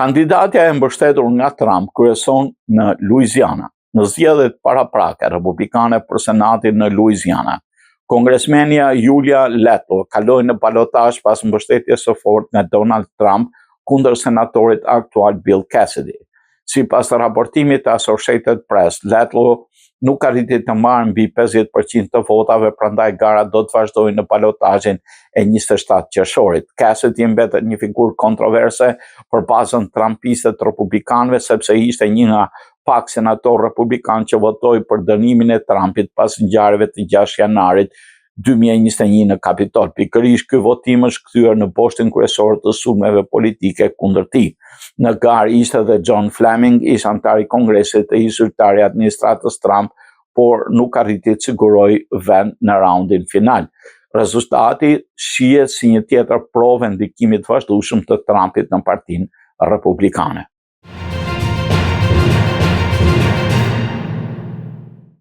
Kandidatja e mbështetur nga Trump kryeson në Louisiana. Në zgjedhjet paraprake republikane për senatin në Louisiana, kongresmenja Julia Lytle kaloi në balotazh pas mbështetjes së fortë nga Donald Trump kundër senatorit aktual Bill Cassidy. Sipas raportimit të Associated Press, Lytle nuk arriti të marrë mbi 50% të votave, prandaj gara do të vazhdojë në balotazhin e 27 qershorit. Cassidy mbetet një figurë kontroverse për bazën trumpiste të republikanëve, sepse ishte një nga pak senatorë republikanë që votoi për dënimin e Trumpit pas ngjarjeve të 6 janarit 2021 në Kapitol. Pikërisht ky votim është kthyer në boshtin kryesor të sulmeve politike kundër tij. Në garë ishte edhe John Fleming, ish antar i Kongresit e ish zyrtar i administratës Trump, por nuk arriti të siguroj vend në raundin final. Rezultati shihet si një tjetër provë ndikimit vazhdueshëm të Trumpit në Partinë Republikane.